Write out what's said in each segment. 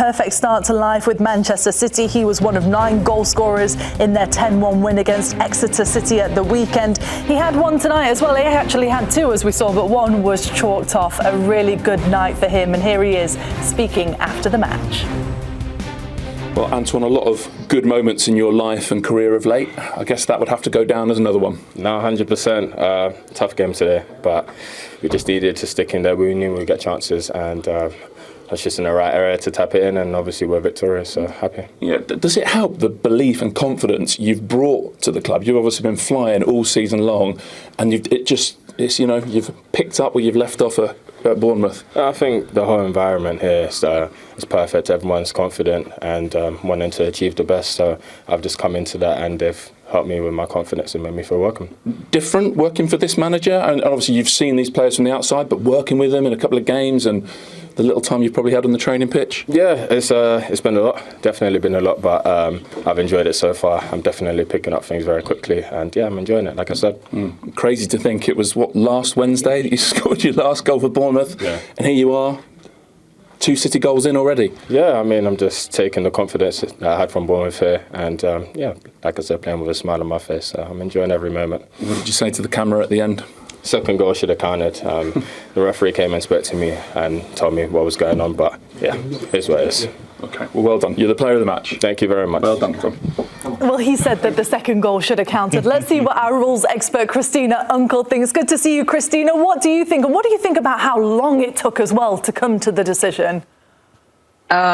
perfect start to life with Manchester City. He was one of 9 goal scorers in their 10-1 win against Exeter City at the weekend. He had one tonight as well. He actually had 2, as we saw, but one was chalked off. A really good night for him, and here he is speaking after the match. Well, Antoine, a lot of good moments in your life and career of late. I guess that would have to go down as another one. No, 100%. Tough game today, but we just needed to stick in there. We knew we'd get chances, and that's just in the right area to tap it in, and obviously we're victorious, so happy. Yeah, does it help the belief and confidence you've brought to the club? You've obviously been flying all season long, and you've picked up where you've left off at Bournemouth. I think the whole environment here is perfect. Everyone's confident and wanting to achieve the best, so I've just come into that, and they've helped me with my confidence and made me feel welcome. Different working for this manager, and obviously you've seen these players from the outside, but working with them in a couple of games and the little time you've probably had on the training pitch? Yeah, it's been a lot, definitely been a lot, but I've enjoyed it so far. I'm definitely picking up things very quickly, and yeah, I'm enjoying it, like I said. Crazy to think it was, last Wednesday that you scored your last goal for Bournemouth, and here you are, 2 City goals in already. Yeah, I mean, I'm just taking the confidence that I had from Bournemouth here, and like I said, playing with a smile on my face, so I'm enjoying every moment. What did you say to the camera at the end? Second goal should have counted. The referee came and spoke to me and told me what was going on, but yeah, it's what it is. Okay, well done. You're the player of the match. Thank you very much. Well done, Tom. Well, he said that the second goal should have counted. Let's see what our rules expert, Christina Uncle, thinks. Good to see you, Christina. What do you think? And what do you think about how long it took as well to come to the decision?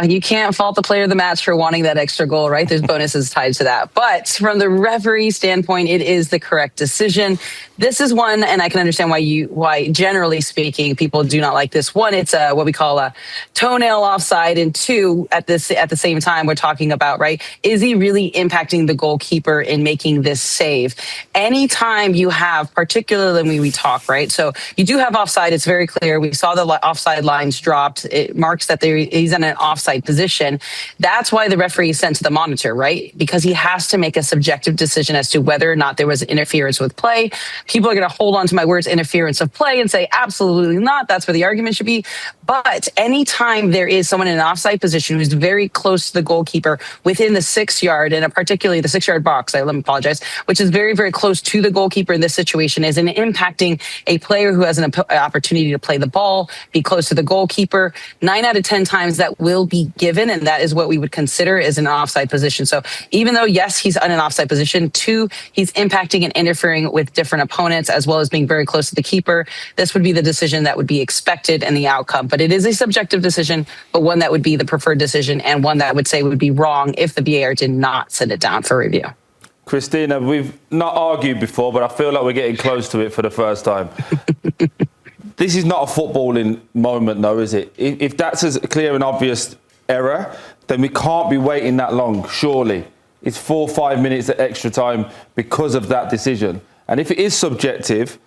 You can't fault the player of the match for wanting that extra goal, right? There's bonuses tied to that. But from the referee standpoint, it is the correct decision. This is one, and I can understand why generally speaking, people do not like this. One, it's what we call a toenail offside. And 2, at the same time, we're talking about, right, is he really impacting the goalkeeper in making this save? Anytime you have, particularly when we talk, right? So you do have offside. It's very clear. We saw the offside lines dropped. It marks that he's in an offside position. That's why the referee is sent to the monitor, right? Because he has to make a subjective decision as to whether or not there was interference with play. People are going to hold on to my words, interference of play, and say absolutely not. That's where the argument should be. But anytime there is someone in an offside position who's very close to the goalkeeper within the 6-yard, and particularly the 6-yard box, let me apologize, which is very, very close to the goalkeeper in this situation, is in impacting a player who has an opportunity to play the ball, be close to the goalkeeper. 9 out of 10 times that will be given, and that is what we would consider as an offside position. So even though, yes, he's in an offside position, 2, he's impacting and interfering with different opponents, as well as being very close to the keeper. This would be the decision that would be expected and the outcome. But it is a subjective decision, but one that would be the preferred decision, and one that I would say would be wrong if the VAR did not send it down for review. Christina, we've not argued before, but I feel like we're getting close to it for the first time. This is not a footballing moment, though, is it? If that's a clear and obvious error, then we can't be waiting that long, surely. It's 4 or 5 minutes of extra time because of that decision. And if it is subjective,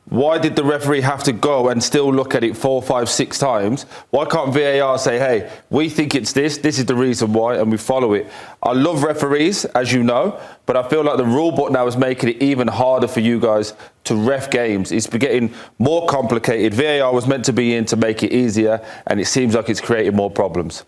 why did the referee have to go and still look at it 4, 5, 6 times? Why can't VAR say, hey, we think it's this is the reason why, and we follow it? I love referees, as you know, but I feel like the rule book now is making it even harder for you guys to ref games. It's getting more complicated. VAR was meant to be in to make it easier, and it seems like it's creating more problems.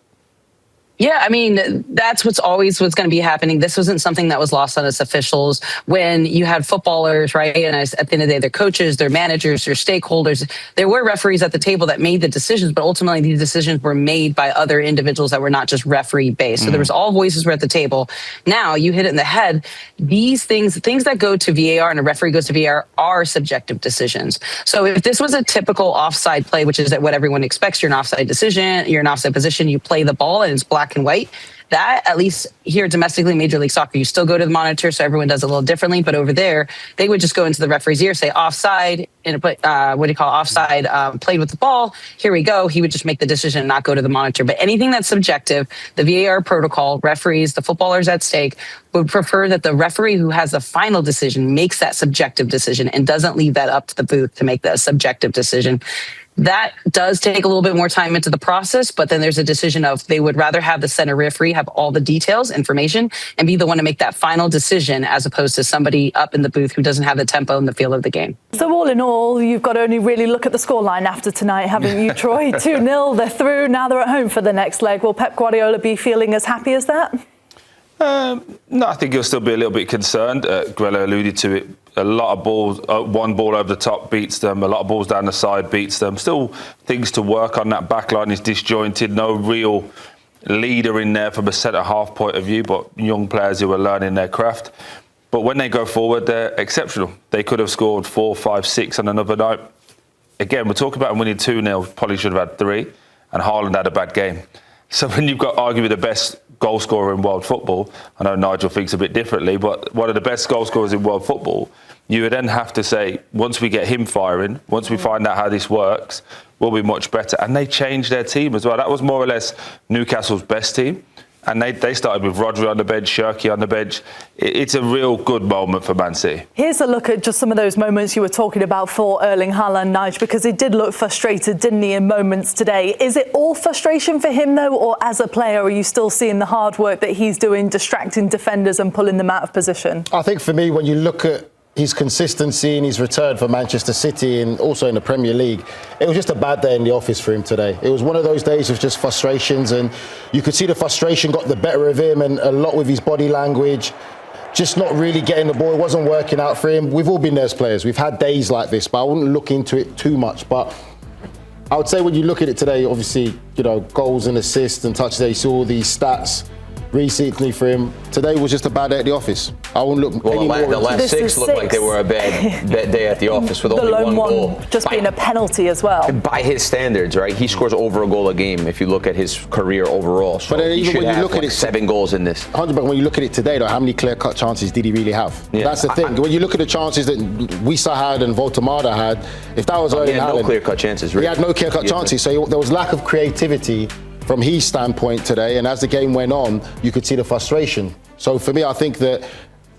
Yeah, I mean, that's what's going to be happening. This wasn't something that was lost on us officials. When you had footballers, right, and at the end of the day, their coaches, their managers, their stakeholders, there were referees at the table that made the decisions, but ultimately these decisions were made by other individuals that were not just referee-based. So there was all voices were at the table. Now, you hit it in the head. These things that go to VAR and a referee goes to VAR are subjective decisions. So if this was a typical offside play, which is what everyone expects, you're an offside decision, you're in offside position, you play the ball and it's black and white. That, at least here domestically, Major League Soccer, you still go to the monitor, so everyone does it a little differently. But over there, they would just go into the referee's ear, say offside, offside, played with the ball. Here we go. He would just make the decision and not go to the monitor. But anything that's subjective, the VAR protocol, referees, the footballers at stake would prefer that the referee who has the final decision makes that subjective decision and doesn't leave that up to the booth to make that subjective decision. That does take a little bit more time into the process, but then there's a decision of they would rather have the center referee have all the details, information, and be the one to make that final decision as opposed to somebody up in the booth who doesn't have the tempo and the feel of the game. So all in all, you've got to only really look at the scoreline after tonight, haven't you, Troy? 2-0, they're through, now they're at home for the next leg. Will Pep Guardiola be feeling as happy as that? No, I think he'll still be a little bit concerned. Grella alluded to it. A lot of balls, one ball over the top beats them. A lot of balls down the side beats them. Still things to work on. That back line is disjointed. No real leader in there from a centre-half point of view, but young players who are learning their craft. But when they go forward, they're exceptional. They could have scored 4, 5, 6 on another night. Again, we're talking about them winning 2-0. Probably should have had 3. And Haaland had a bad game. So when you've got arguably the best goal scorer in world football, I know Nigel thinks a bit differently, but one of the best goal scorers in world football, you would then have to say, once we get him firing, once we find out how this works, we'll be much better. And they changed their team as well. That was more or less Newcastle's best team. And they started with Rodri on the bench, Shirky on the bench. It's a real good moment for Man City. Here's a look at just some of those moments you were talking about for Erling Haaland, Nigel, because he did look frustrated, didn't he, in moments today. Is it all frustration for him, though, or as a player, are you still seeing the hard work that he's doing, distracting defenders and pulling them out of position? I think for me, when you look at his consistency and his return for Manchester City and also in the Premier League, it was just a bad day in the office for him today. It was one of those days of just frustrations, and you could see the frustration got the better of him, and a lot with his body language, just not really getting the ball. It wasn't working out for him. We've all been there as players. We've had days like this, but I wouldn't look into it too much. But I would say when you look at it today, obviously, you know, goals and assists and touches, you saw all these stats recently for him. Today was just a bad day at the office. I wouldn't look any more. The last 6 looked like they were a bad day at the office with only one goal. Just being a penalty as well. By his standards, right? He scores over a goal a game if you look at his career overall. So but he should have like 7 goals in this. 100%. When you look at it today, though, how many clear-cut chances did he really have? Yeah. That's the thing. When you look at the chances that Wissa had and Voltemada had, if that was Erling Haaland, no clear-cut chances. Really. He had no clear-cut chances. So there was lack of creativity from his standpoint today, and as the game went on, you could see the frustration. So for me, I think that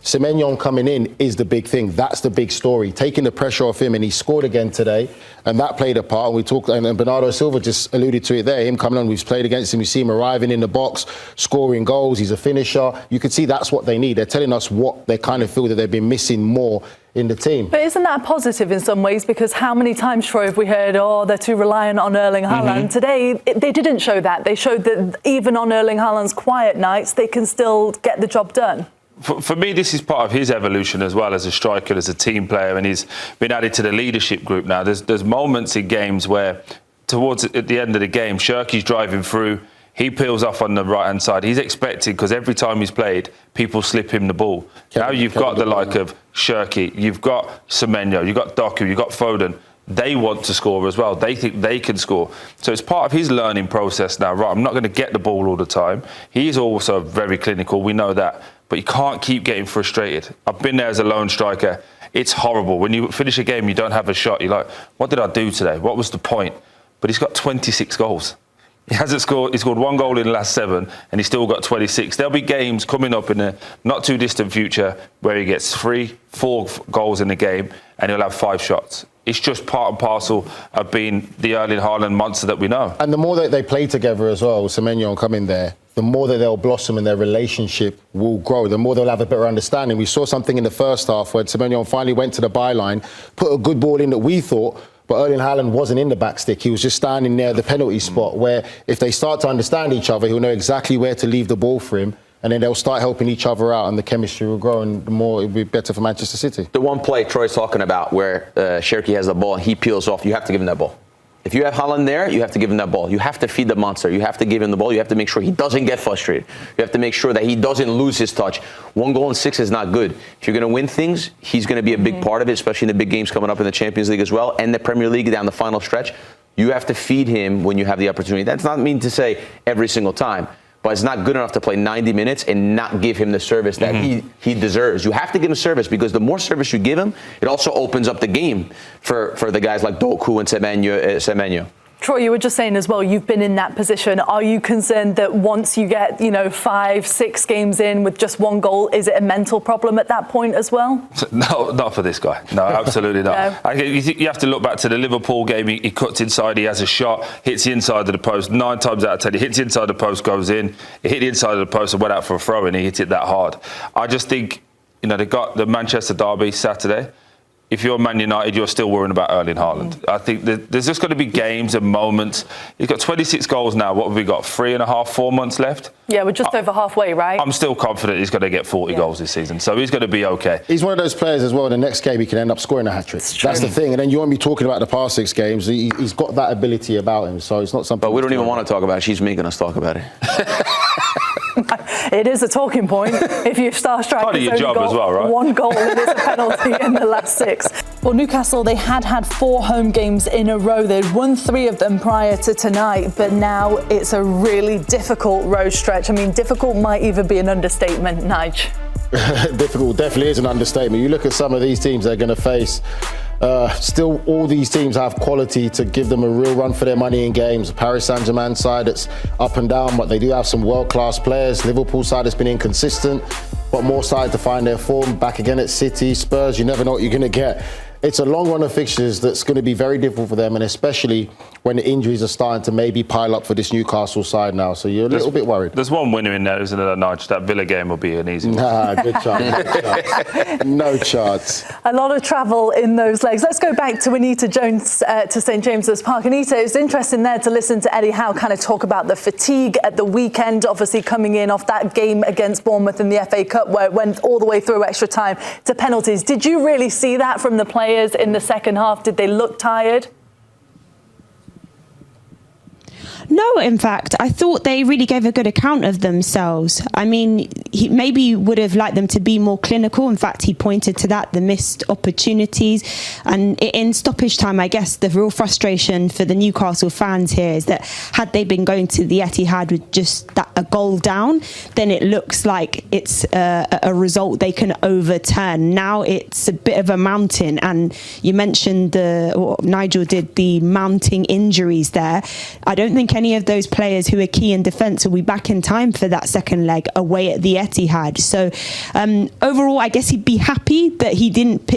Semenyo coming in is the big thing. That's the big story. Taking the pressure off him, and he scored again today, and that played a part. And we talked, and Bernardo Silva just alluded to it there. Him coming on, we've played against him. We see him arriving in the box, scoring goals. He's a finisher. You could see that's what they need. They're telling us what they kind of feel that they've been missing more in the team. But isn't that positive in some ways? Because how many times, Troy, have we heard, they're too reliant on Erling Haaland? Today, they didn't show that. They showed that even on Erling Haaland's quiet nights, they can still get the job done. For me, this is part of his evolution as well as a striker, as a team player, and he's been added to the leadership group now. There's moments in games where, at the end of the game, Shirky's driving through, he peels off on the right-hand side. He's expected, because every time he's played, people slip him the ball. Now you've got the like of Shirky, you've got Semenyo, you've got Doku, you've got Foden. They want to score as well. They think they can score. So it's part of his learning process now. Right, I'm not going to get the ball all the time. He's also very clinical, we know that. But you can't keep getting frustrated. I've been there as a lone striker. It's horrible. When you finish a game, you don't have a shot. You're like, what did I do today? What was the point? But he's got 26 goals. He hasn't scored. He scored 1 goal in the last 7, and he's still got 26. There'll be games coming up in the not too distant future where he gets 3, 4 goals in a game, and he'll have 5 shots. It's just part and parcel of being the Erling Haaland monster that we know. And the more that they play together as well, Semenyo coming there, the more that they'll blossom and their relationship will grow, the more they'll have a better understanding. We saw something in the first half where Semenyo finally went to the byline, put a good ball in that we thought, but Erling Haaland wasn't in the back stick. He was just standing near the penalty spot, where if they start to understand each other, he'll know exactly where to leave the ball for him, and then they'll start helping each other out, and the chemistry will grow, and the more it'll be better for Manchester City. The one play Troy's talking about where Shirky has the ball and he peels off, you have to give him that ball. If you have Haaland there, you have to give him that ball. You have to feed the monster. You have to give him the ball. You have to make sure he doesn't get frustrated. You have to make sure that he doesn't lose his touch. 1 goal in 6 is not good. If you're going to win things, he's going to be a big part of it, especially in the big games coming up in the Champions League as well, and the Premier League down the final stretch. You have to feed him when you have the opportunity. That's not mean to say every single time, but it's not good enough to play 90 minutes and not give him the service that he deserves. You have to give him service, because the more service you give him, it also opens up the game for the guys like Doku and Semenyo. Troy, you were just saying as well, you've been in that position. Are you concerned that once you get, 5-6 games in with just one goal, is it a mental problem at that point as well? No, not for this guy. No, absolutely not. No. I think you have to look back to the Liverpool game. He cuts inside, he has a shot, hits the inside of the post. 9 times out of 10, he hits the inside of the post, goes in. He hit the inside of the post and went out for a throw, and he hit it that hard. I just think, they got the Manchester derby Saturday. If you're Man United, you're still worrying about Erling Haaland. I think there's just going to be games and moments. He's got 26 goals now. What have we got? 3.5, 4 months left? Yeah, we're just over halfway, right? I'm still confident he's going to get 40 goals this season. So he's going to be okay. He's one of those players as well, in the next game he can end up scoring a hat-trick. That's the thing. And then you won't be talking about the past 6 games. He's got that ability about him. So it's not something... But we don't even want to talk about it. She's making us talk about it. It is a talking point if you start striking. Part of your job as well, right? 1 goal and it's a penalty in the last 6. Well, Newcastle, they had 4 home games in a row. They'd won 3 of them prior to tonight, but now it's a really difficult road stretch. I mean, difficult might even be an understatement, Nige. Difficult definitely is an understatement. You look at some of these teams they're going to face. Still, all these teams have quality to give them a real run for their money in games. Paris Saint-Germain side, it's up and down, but they do have some world-class players. Liverpool side has been inconsistent, but more started to find their form. Back again at City, Spurs, you never know what you're going to get. It's a long run of fixtures that's going to be very difficult for them, and especially when the injuries are starting to maybe pile up for this Newcastle side now. So you're a little bit worried. There's one winner in there, isn't there, Nigel? That Villa game will be an easy one. Nah, good chance. No chance. A lot of travel in those legs. Let's go back to Anita Jones to St James's Park. Anita, it was interesting there to listen to Eddie Howe kind of talk about the fatigue at the weekend, obviously coming in off that game against Bournemouth in the FA Cup where it went all the way through extra time to penalties. Did you really see that from the players in the second half? Did they look tired? No, in fact, I thought they really gave a good account of themselves. I mean, he maybe would have liked them to be more clinical. In fact, he pointed to that, the missed opportunities. And in stoppage time, I guess the real frustration for the Newcastle fans here is that had they been going to the Etihad with just a goal down, then it looks like it's a result they can overturn. Now it's a bit of a mountain. And you mentioned Nigel did the mounting injuries there. I don't think any of those players who are key in defence will be back in time for that second leg away at the Etihad. So overall, I guess he'd be happy that he didn't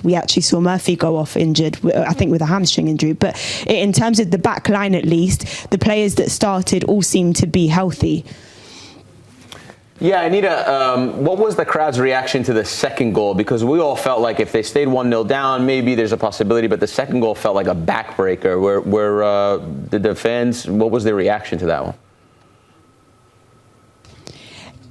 we actually saw Murphy go off injured, I think with a hamstring injury. But in terms of the back line, at least, the players that started all seem to be healthy. Yeah, Anita, what was the crowd's reaction to the second goal? Because we all felt like if they stayed 1-0 down, maybe there's a possibility, but the second goal felt like a backbreaker. Where did the fans, what was their reaction to that one?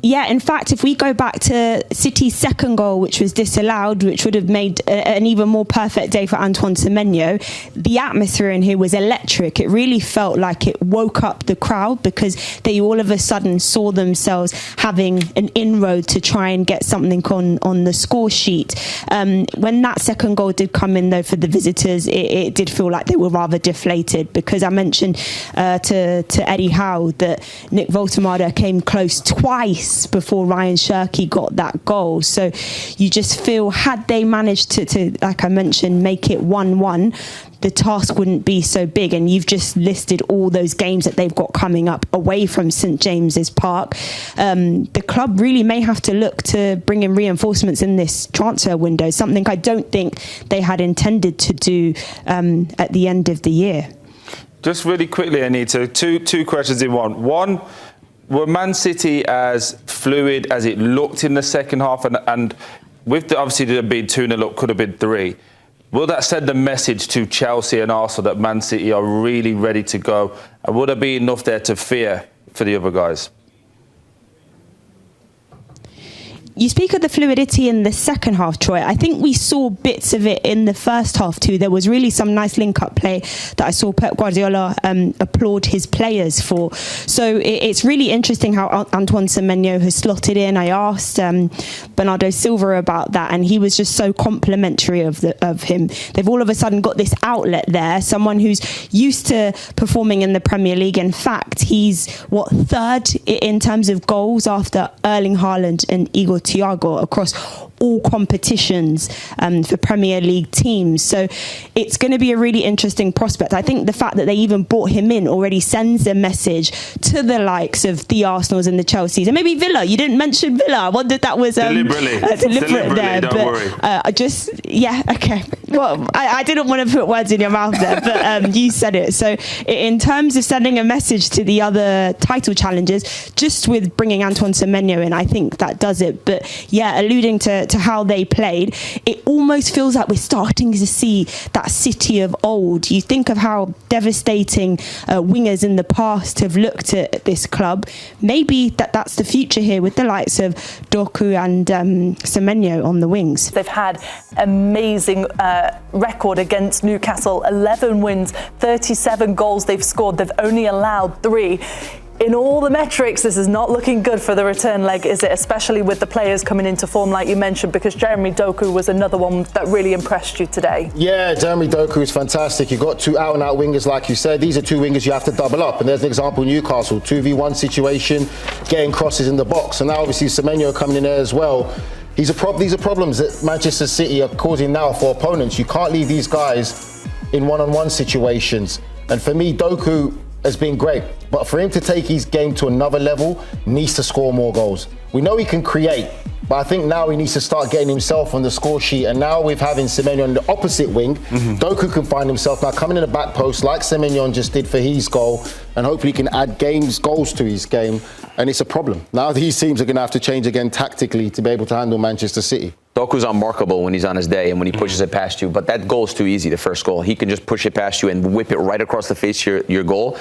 Yeah, in fact, if we go back to City's second goal, which was disallowed, which would have made an even more perfect day for Antoine Semenyo, the atmosphere in here was electric. It really felt like it woke up the crowd because they all of a sudden saw themselves having an inroad to try and get something on the score sheet. When that second goal did come in, though, for the visitors, it did feel like they were rather deflated because I mentioned to Eddie Howe that Nick Voltemada came close twice before Ryan Shirky got that goal. So you just feel had they managed to like I mentioned, make it 1-1, the task wouldn't be so big. And you've just listed all those games that they've got coming up away from St James's Park. The club really may have to look to bring in reinforcements in this transfer window, something I don't think they had intended to do at the end of the year. Just really quickly, Anita, two questions in one. One, were Man City as fluid as it looked in the second half? And with obviously there being 2-0 up, could have been 3. Will that send a message to Chelsea and Arsenal that Man City are really ready to go? And would there be enough there to fear for the other guys? You speak of the fluidity in the second half, Troy. I think we saw bits of it in the first half too. There was really some nice link-up play that I saw Pep Guardiola applaud his players for. So it's really interesting how Antoine Semenyo has slotted in. I asked Bernardo Silva about that, and he was just so complimentary of him. They've all of a sudden got this outlet there, someone who's used to performing in the Premier League. In fact, he's, third in terms of goals after Erling Haaland and Igor Thiago across all competitions for Premier League teams. So it's going to be a really interesting prospect. I think the fact that they even brought him in already sends a message to the likes of the Arsenals and the Chelseas, and maybe Villa. You didn't mention Villa. I wondered that was deliberate there. Don't worry. Okay. Well, I didn't want to put words in your mouth there, but you said it. So in terms of sending a message to the other title challengers, just with bringing Antoine Semenyo in, I think that does it. But yeah, alluding to how they played, it almost feels like we're starting to see that City of old. You think of how devastating wingers in the past have looked at this club. Maybe that's the future here with the likes of Doku and Semenyo on the wings. They've had amazing record against Newcastle, 11 wins, 37 goals they've scored. They've only allowed 3. In all the metrics, this is not looking good for the return leg, is it? Especially with the players coming into form, like you mentioned, because Jeremy Doku was another one that really impressed you today. Yeah, Jeremy Doku is fantastic. You've got 2 out-and-out wingers, like you said. These are 2 wingers you have to double up. And there's an example, Newcastle, 2v1 situation, getting crosses in the box. And now, obviously, Semenyo coming in there as well. These are problems that Manchester City are causing now for opponents. You can't leave these guys in one-on-one situations. And for me, Doku has been great, but for him to take his game to another level, needs to score more goals. We know he can create, but I think now he needs to start getting himself on the score sheet. And now with having Semenyo on the opposite wing, Doku can find himself now coming in the back post like Semenyo just did for his goal, and hopefully he can add goals to his game. And it's a problem. Now these teams are going to have to change again tactically to be able to handle Manchester City. Doku's unmarkable when he's on his day and when he pushes it past you, but that goal's too easy, the first goal. He can just push it past you and whip it right across the face of your goal.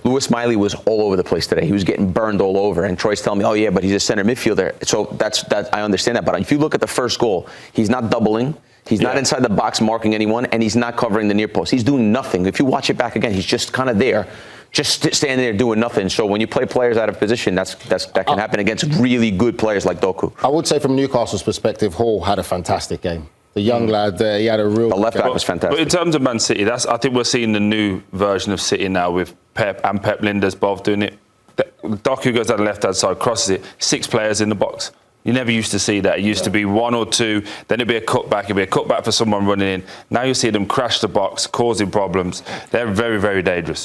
Lewis Miley was all over the place today. He was getting burned all over, and Troy's telling me, oh yeah, but he's a center midfielder. So that I understand that, but if you look at the first goal, he's not doubling. He's not inside the box marking anyone, and he's not covering the near post. He's doing nothing. If you watch it back again, he's just kind of there, just standing there doing nothing. So when you play players out of position, that can happen against really good players like Doku. I would say from Newcastle's perspective, Hall had a fantastic game. The young lad there, he had a real... The left back was fantastic. But in terms of Man City, I think we're seeing the new version of City now with Pep and Pep Linders both doing it. Doku goes down the left-hand side, crosses it, 6 players in the box. You never used to see that. It used to be 1 or 2, then it'd be a cutback. It'd be a cutback for someone running in. Now you see them crash the box, causing problems. They're very, very dangerous.